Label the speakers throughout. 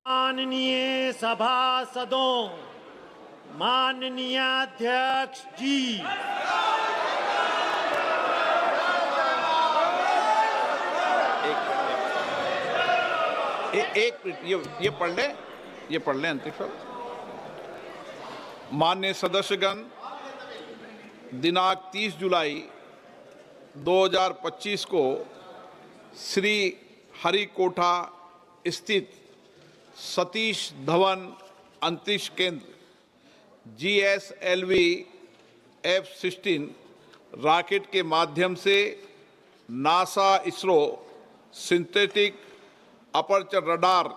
Speaker 1: माननीय सभासदों, माननीय अध्यक्ष जी,
Speaker 2: एक मिनट ये पढ़ लें अंतिम सर। माननीय सदस्यगण, दिनांक 30 जुलाई 2025 को श्री हरिकोटा स्थित सतीश धवन अंतरिक्ष केंद्र GSLV F-16 रॉकेट के माध्यम से NASA ISRO synthetic aperture radar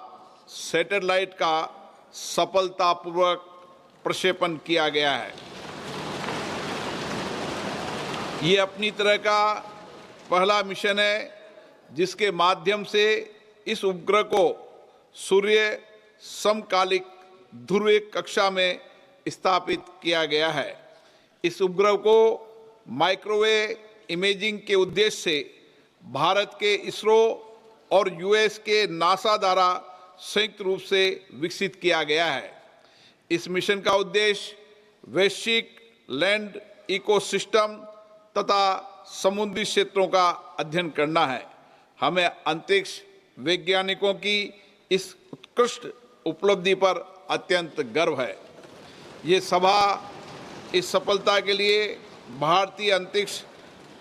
Speaker 2: satellite का सफलतापूर्वक प्रक्षेपण किया गया है। ये अपनी तरह का पहला मिशन है जिसके माध्यम से इस उपग्रह को सूर्य समकालिक ध्रुवीय कक्षा में स्थापित किया गया है। इस उपग्रह को माइक्रोवेव इमेजिंग के उद्देश्य से भारत के इसरो और US के नासा द्वारा संयुक्त रूप से विकसित किया गया है। इस मिशन का उद्देश्य वैश्विक लैंड इकोसिस्टम तथा समुद्री क्षेत्रों का अध्ययन करना है। हमें अंतरिक्ष वैज्ञानिकों की इस उत्कृष्ट उपलब्धि पर अत्यंत गर्व है। ये सभा इस सफलता के लिए भारतीय अंतरिक्ष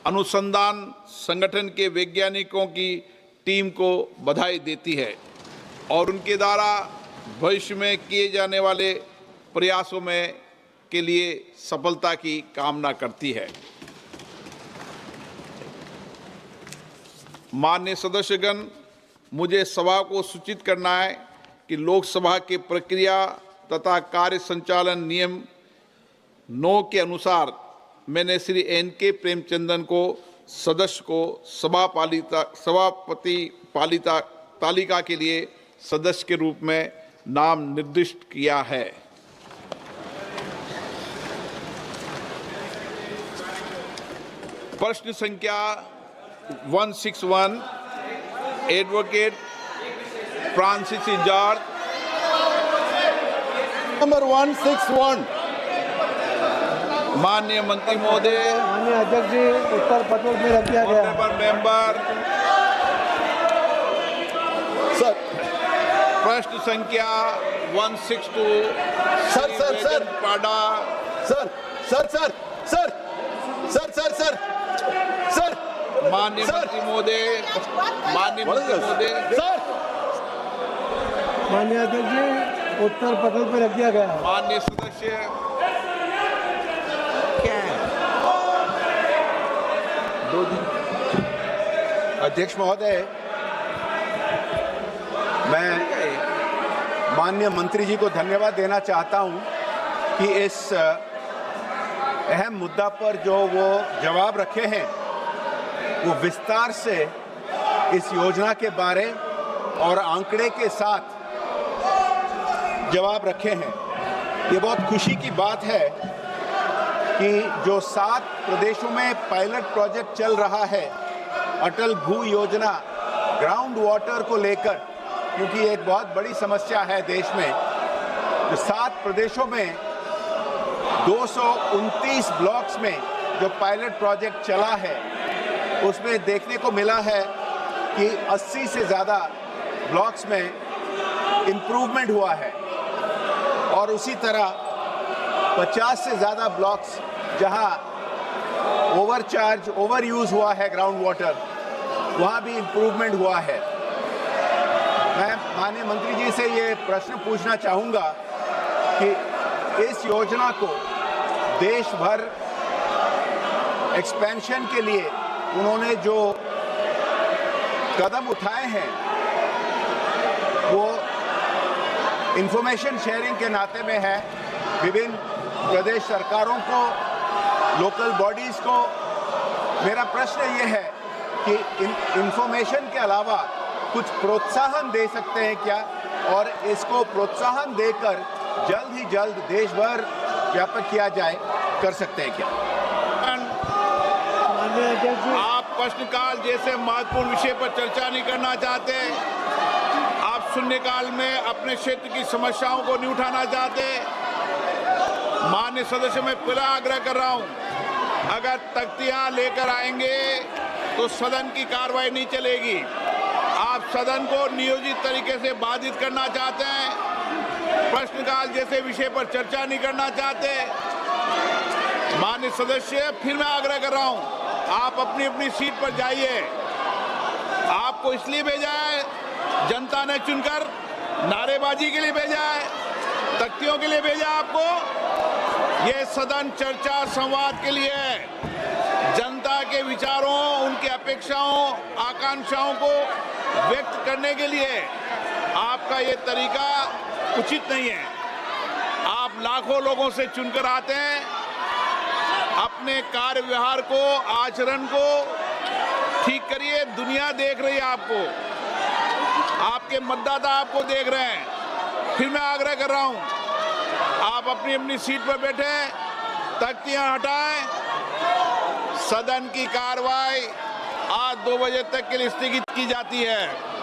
Speaker 2: अनुसंधान संगठन के वैज्ञानिकों की टीम को बधाई देती है और उनके द्वारा भविष्य में किए जाने वाले प्रयासों में के लिए सफलता की कामना करती है। माननीय सदस्यगण, मुझे सभा को सूचित करना है कि लोकसभा की प्रक्रिया तथा कार्य संचालन नियम 9 के अनुसार मैंने श्री NK प्रेमचंदन को सदस्य को सभापति पालिता तालिका के लिए सदस्य के रूप में नाम निर्दिष्ट किया है। प्रश्न संख्या 161 एडवोकेट फ्रांसिस जॉर्ज।
Speaker 3: नंबर 161।
Speaker 2: माननीय मंत्री महोदय,
Speaker 3: माननीय अध्यक्ष जी, उत्तर पत्र में रख दिया गया है।
Speaker 2: मेंबर
Speaker 3: सर,
Speaker 2: प्रश्न संख्या 162
Speaker 3: सर
Speaker 2: पाडा।
Speaker 3: सर
Speaker 2: माननीय मंत्री महोदय,
Speaker 3: सर, माननीय अध्यक्ष जी, उत्तर पत्र में रख दिया गया है।
Speaker 2: माननीय सदस्य
Speaker 4: अध्यक्ष महोदय, मैं माननीय मंत्री जी को धन्यवाद देना चाहता हूं कि इस अहम मुद्दा पर जो वो जवाब रखे हैं वो विस्तार से इस योजना के बारे और आंकड़े के साथ जवाब रखे हैं। ये बहुत खुशी की बात है कि जो 7 प्रदेशों में पायलट प्रोजेक्ट चल रहा है अटल भू योजना ग्राउंड वाटर को लेकर, क्योंकि एक बहुत बड़ी समस्या है देश में। जो 7 प्रदेशों में 229 ब्लॉक्स में जो पायलट प्रोजेक्ट चला है उसमें देखने को मिला है कि 80 से ज़्यादा ब्लॉक्स में इम्प्रूवमेंट हुआ है और उसी तरह 50 से ज़्यादा ब्लॉक्स जहां ओवरचार्ज ओवर यूज़ हुआ है ग्राउंड वाटर, वहाँ भी इम्प्रूवमेंट हुआ है। मैं माननीय मंत्री जी से ये प्रश्न पूछना चाहूँगा कि इस योजना को देश भर एक्सपेंशन के लिए उन्होंने जो कदम उठाए हैं वो इंफॉर्मेशन शेयरिंग के नाते में है। विभिन्न प्रदेश सरकारों को, लोकल बॉडीज़ को मेरा प्रश्न ये है कि इंफॉर्मेशन के अलावा कुछ प्रोत्साहन दे सकते हैं क्या, और इसको प्रोत्साहन देकर जल्द ही जल्द देश भर व्यापक किया जाए, कर सकते हैं क्या?
Speaker 2: आप प्रश्नकाल जैसे महत्वपूर्ण विषय पर चर्चा नहीं करना चाहते, आप शून्यकाल में अपने क्षेत्र की समस्याओं को नहीं उठाना चाहते। माननीय सदस्य, मैं फिर आग्रह कर रहा हूं, अगर तख्तियां लेकर आएंगे तो सदन की कार्रवाई नहीं चलेगी। आप सदन को नियोजित तरीके से बाधित करना चाहते हैं, प्रश्नकाल जैसे विषय पर चर्चा नहीं करना चाहते। माननीय सदस्य, फिर मैं आग्रह कर रहा हूं, आप अपनी अपनी सीट पर जाइए। आपको इसलिए भेजा है, जनता ने चुनकर, नारेबाजी के लिए भेजा है, तख्तियों के लिए भेजा आपको। ये सदन चर्चा संवाद के लिए है। जनता के विचारों, उनकी अपेक्षाओं, आकांक्षाओं को व्यक्त करने के लिए आपका ये तरीका उचित नहीं है। आप लाखों लोगों से चुनकर आते हैं, अपने कार्य व्यवहार को, आचरण को ठीक करिए। दुनिया देख रही है आपको, आपके मतदाता आपको देख रहे हैं। फिर मैं आग्रह कर रहा हूं, आप अपनी अपनी सीट पर बैठे, तख्तियां हटाएं। सदन की कार्रवाई आज 2 बजे तक के लिए स्थगित की जाती है।